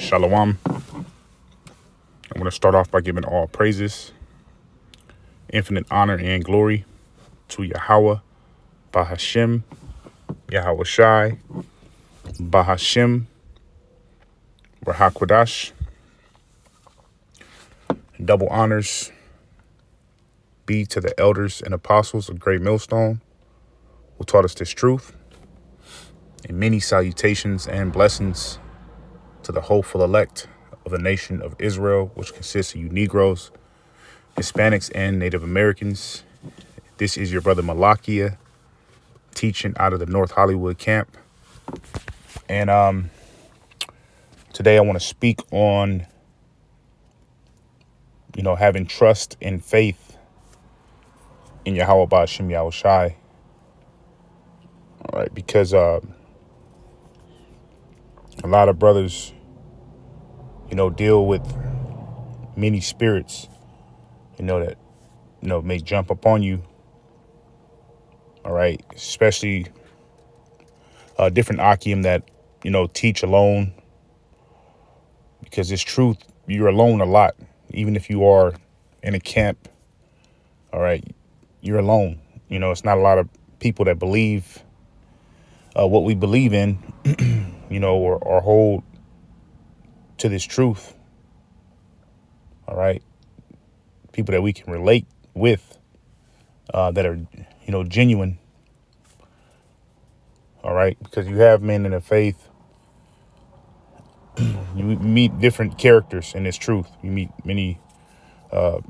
Shalom. I want to start off by giving all praises, infinite honor and glory to Yahweh, Bahashem, Yahweh Shai, Bahashem, Rahakwadash. Double honors be to the elders and apostles of Great Millstone who taught us this truth, and many salutations and blessings to the hopeful elect of the nation of Israel, which consists of you Negroes, Hispanics, and Native Americans. This is your brother Malakia, teaching out of the North Hollywood camp. And today I want to speak on, having trust and faith in Yahweh Ba'ashem Yahweh Shai. All right, because a lot of brothers, deal with many spirits, that, may jump upon you. All right, especially different Akim that, teach alone. Because it's truth, you're alone a lot. Even if you are in a camp, all right, you're alone. It's not a lot of people that believe what we believe in, or hold to this truth. All right. People that we can relate with that are, genuine. All right. Because you have men in the faith. You meet different characters in this truth. You meet many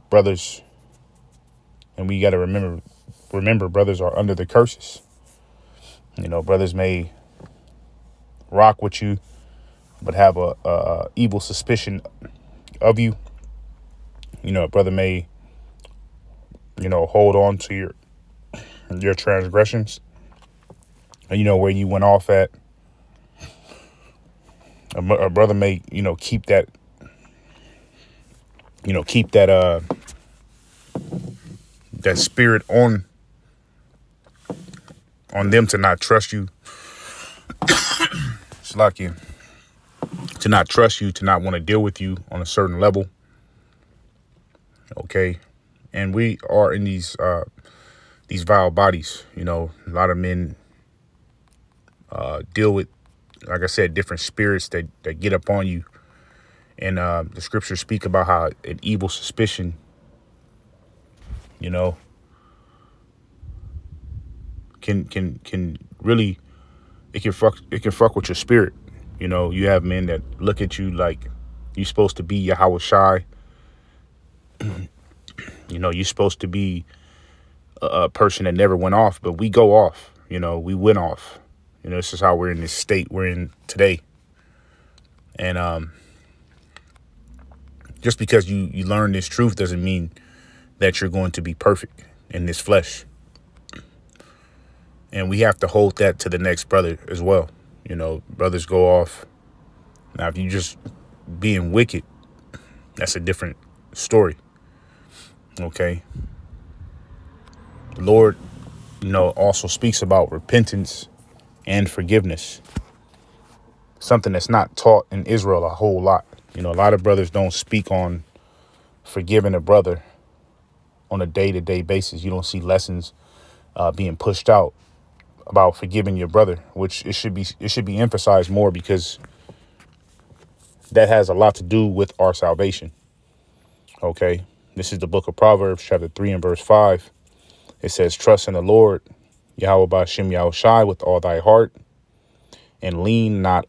brothers. And we got to remember brothers are under the curses. Brothers may rock with you, but have a evil suspicion of you. A brother may, hold on to your transgressions, and where you went off at. A brother may, keep that, that spirit on them to not trust you. It's like you to not trust you, to not want to deal with you on a certain level. Okay. And we are in these vile bodies. A lot of men deal with, like I said, different spirits that get up on you. And the scriptures speak about how an evil suspicion, can really, it can fuck with your spirit. You have men that look at you like you're supposed to be Yahweh Shai. You're supposed to be a person that never went off, but we go off. We went off. This is how we're in this state we're in today. And just because you learn this truth doesn't mean that you're going to be perfect in this flesh. And we have to hold that to the next brother as well. Brothers go off. Now, if you just being wicked, that's a different story. Okay. The Lord, also speaks about repentance and forgiveness. Something that's not taught in Israel a whole lot. A lot of brothers don't speak on forgiving a brother on a day-to-day basis. You don't see lessons being pushed out about forgiving your brother, which it should be emphasized more, because that has a lot to do with our salvation. Okay. This is the book of Proverbs, chapter 3 and verse 5. It says, trust in the Lord, Yahweh Ba'ashem Yahweh Shai, with all thy heart, and lean not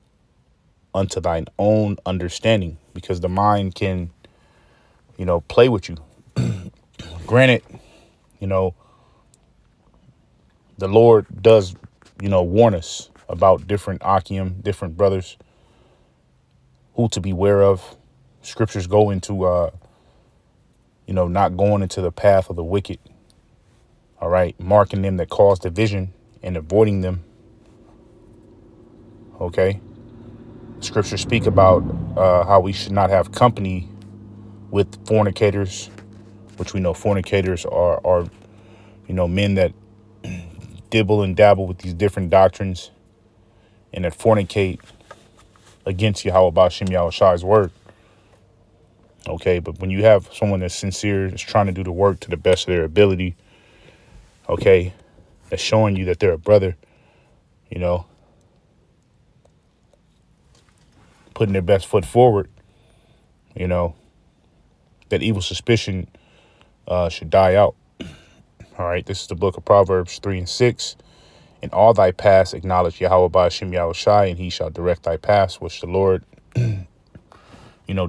unto thine own understanding, because the mind can, play with you. Granted, the Lord does, warn us about different Akim, different brothers, who to beware of. Scriptures go into, not going into the path of the wicked. All right. Marking them that cause division and avoiding them. Okay. Scriptures speak about how we should not have company with fornicators, which we know fornicators are men that dibble and dabble with these different doctrines and that fornicate against Yahweh Bashim Yahushai's word. Okay, but when you have someone that's sincere, is trying to do the work to the best of their ability, okay, that's showing you that they're a brother, you know, putting their best foot forward, you know, that evil suspicion should die out. All right, this is the book of Proverbs 3:6. In all thy paths acknowledge Yahweh Ba'ashem Yahushai, and he shall direct thy paths, which the Lord,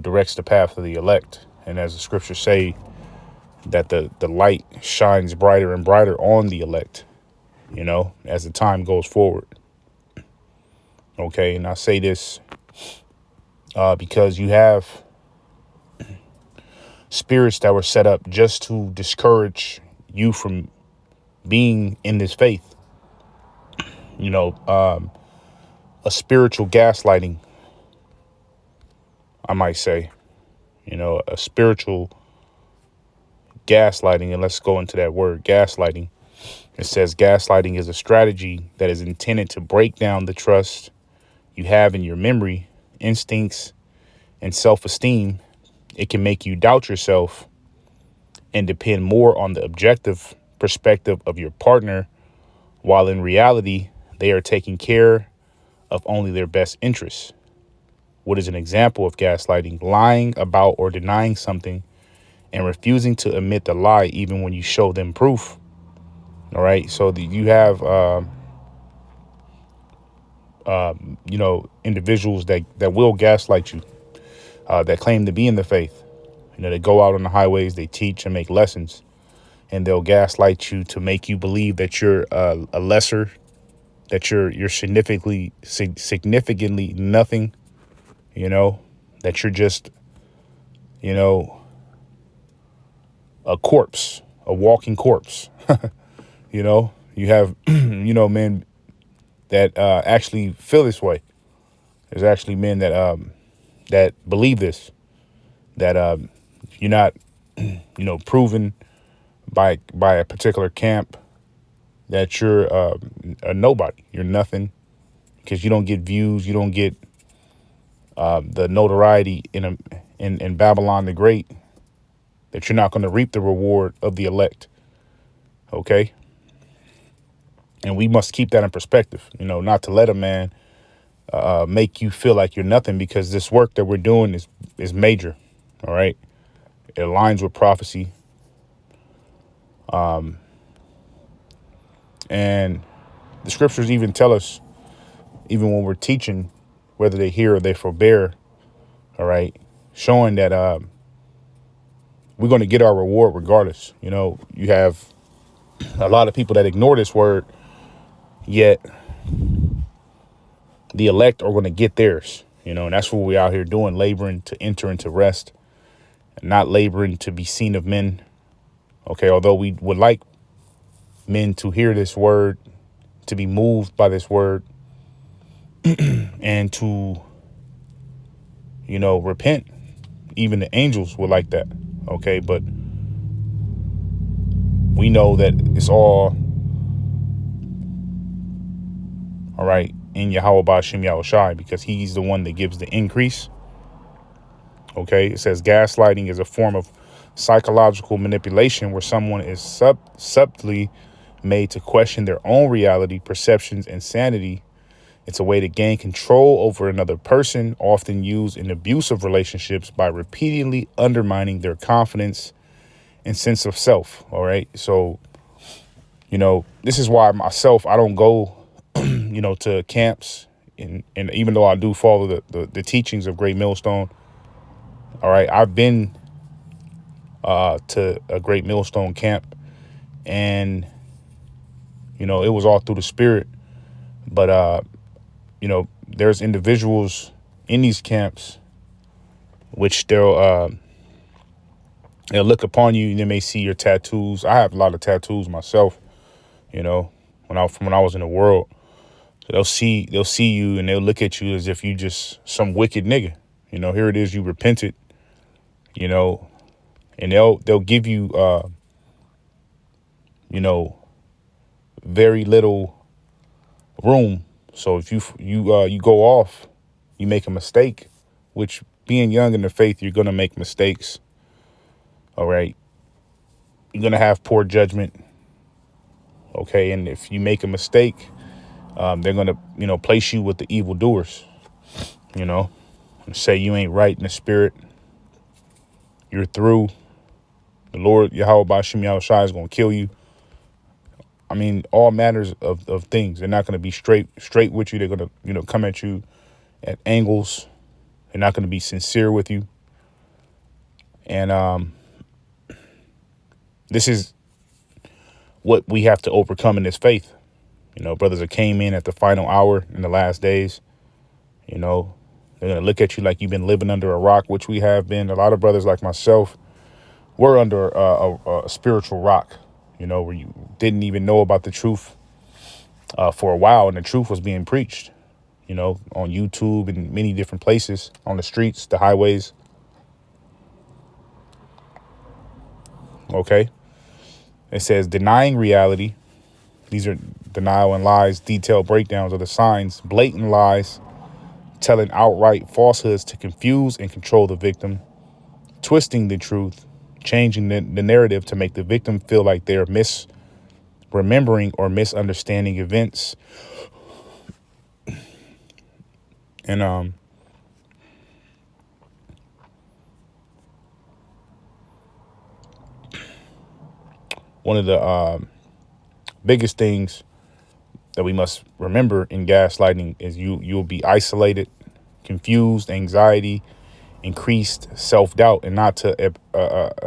directs the path of the elect. And as the scriptures say, that the light shines brighter and brighter on the elect, as the time goes forward. Okay, and I say this because you have spirits that were set up just to discourage you from being in this faith. A spiritual gaslighting, I might say, a spiritual gaslighting. And let's go into that word gaslighting. It says gaslighting is a strategy that is intended to break down the trust you have in your memory, instincts, and self-esteem. It can make you doubt yourself and depend more on the objective perspective of your partner, while in reality, they are taking care of only their best interests. What is an example of gaslighting? Lying about or denying something and refusing to admit the lie even when you show them proof. All right. So you have, individuals that will gaslight you, that claim to be in the faith. They go out on the highways, they teach and make lessons, and they'll gaslight you to make you believe that you're a lesser, that you're significantly nothing, that you're just, a corpse, a walking corpse. You have, men that actually feel this way. There's actually men that believe this, that you're not, proven by a particular camp that you're a nobody. You're nothing because you don't get views. You don't get the notoriety in Babylon the Great, that you're not going to reap the reward of the elect. OK. And we must keep that in perspective, not to let a man make you feel like you're nothing, because this work that we're doing is major. All right. It aligns with prophecy. And the scriptures even tell us, even when we're teaching, whether they hear or they forbear. All right. Showing that we're going to get our reward regardless. You have a lot of people that ignore this word, yet the elect are going to get theirs, and that's what we're out here doing, laboring to enter into rest, and not laboring to be seen of men. Okay. Although we would like men to hear this word, to be moved by this word, and to, repent. Even the angels would like that. Okay. But we know that it's all right in Yahweh Ba'ashem Yahushai, because he's the one that gives the increase. Okay. It says gaslighting is a form of psychological manipulation where someone is subtly made to question their own reality, perceptions, and sanity. It's a way to gain control over another person, often used in abusive relationships by repeatedly undermining their confidence and sense of self. All right. So, this is why myself, I don't go, to camps. And even though I do follow the teachings of Great Millstone. All right. I've been to a Great Millstone camp, and, it was all through the spirit. But, there's individuals in these camps which they'll look upon you, and they may see your tattoos. I have a lot of tattoos myself, when I was in the world. So they'll see you, and they'll look at you as if you just some wicked nigga. Here it is, you repented, and they'll give you very little room. So if you go off, you make a mistake, which being young in the faith, you're going to make mistakes. All right. You're going to have poor judgment. OK, and if you make a mistake, they're going to, place you with the evildoers, and say you ain't right in the spirit. You're through. The Lord, Yahweh Bashim Yahushua, is going to kill you. I mean, all matters of things. They're not going to be straight with you. They're going to, come at you at angles. They're not going to be sincere with you. And this is what we have to overcome in this faith. Brothers that came in at the final hour in the last days, they're going to look at you like you've been living under a rock, which we have been. A lot of brothers like myself were under a spiritual rock, where you didn't even know about the truth for a while. And the truth was being preached, on YouTube and many different places, on the streets, the highways. OK, it says denying reality. These are denial and lies, detailed breakdowns of the signs, blatant lies, telling outright falsehoods to confuse and control the victim, twisting the truth, changing the narrative to make the victim feel like they're misremembering or misunderstanding events. And one of the biggest things that we must remember in gaslighting is you'll be isolated, confused, anxiety, increased self-doubt, and not to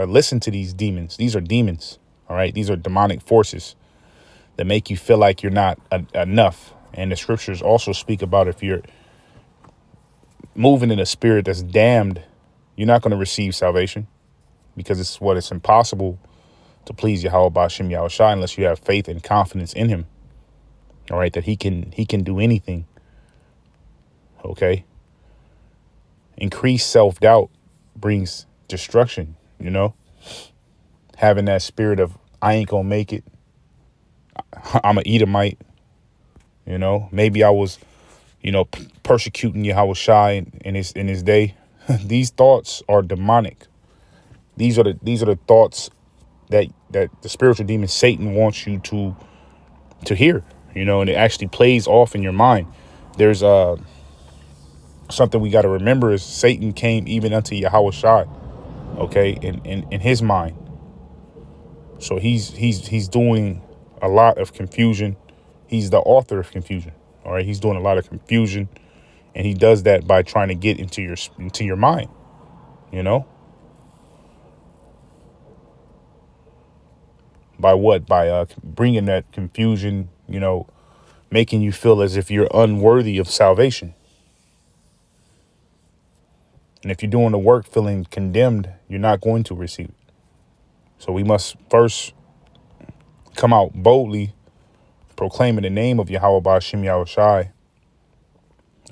listen to these demons. These are demons. All right. These are demonic forces that make you feel like you're not enough. And the scriptures also speak about if you're moving in a spirit that's damned, you're not going to receive salvation, because it's impossible to please Yahweh Bashim Yahushua unless you have faith and confidence in him. All right. That he can do anything. OK. Increased self-doubt brings destruction, having that spirit of I ain't gonna make it. I'm an Edomite. Maybe I was, persecuting Yahushua in his day. These thoughts are demonic. These are the thoughts that the spiritual demon Satan wants you to hear, and it actually plays off in your mind. There's something we got to remember is Satan came even unto Yahushua, okay, in his mind. So he's doing a lot of confusion. He's the author of confusion. All right, he's doing a lot of confusion, and he does that by trying to get into your mind. By what? By bringing that confusion. Making you feel as if you're unworthy of salvation. And if you're doing the work feeling condemned, you're not going to receive it. So we must first come out boldly, proclaiming the name of Yahweh Bashim Yahushai,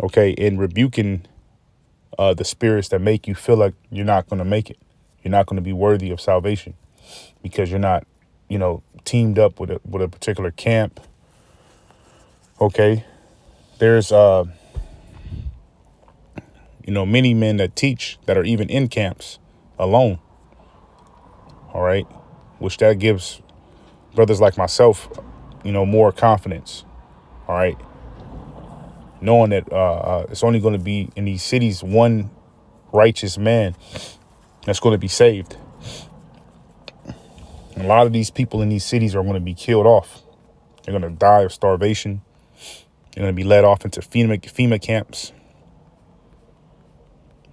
okay, and rebuking the spirits that make you feel like you're not going to make it. You're not going to be worthy of salvation because you're not, teamed up with a particular camp. Okay, there's many men that teach that are even in camps alone. All right. Which that gives brothers like myself, more confidence. All right. Knowing that it's only going to be in these cities one righteous man that's going to be saved. And a lot of these people in these cities are going to be killed off. They're going to die of starvation. They're going to be led off into FEMA camps.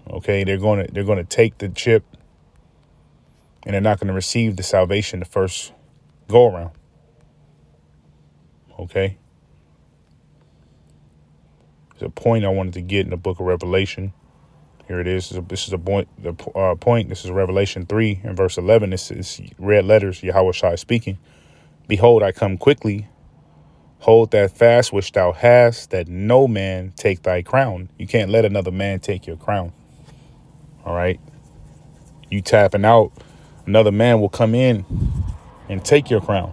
Okay, they're going to take the chip, and they're not going to receive the salvation the first go around. Okay, there's a point I wanted to get in the book of Revelation. Here it is. This is a point. Point. This is Revelation 3 and verse 11. This is red letters. Yahweh Shai speaking. Behold, I come quickly. Hold that fast which thou hast, that no man take thy crown. You can't let another man take your crown. All right. You tapping out, another man will come in and take your crown.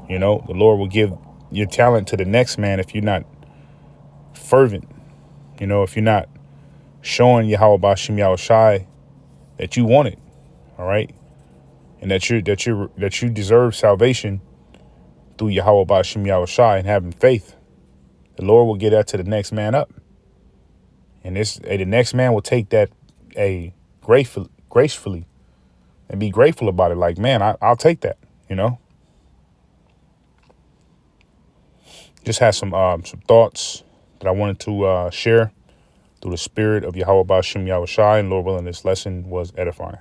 The Lord will give your talent to the next man if you're not fervent. You know, if you're not showing Yahweh Bashim Yahushai that you want it, all right, and that you deserve salvation through Yahweh Bashim Yahushai and having faith, the Lord will get that to the next man up, and the next man will take that gracefully and be grateful about it. Like, man, I'll take that. You know, just had some thoughts that I wanted to share through the spirit of Yahweh Bashim Yahushai, and Lord willing, this lesson was edifying.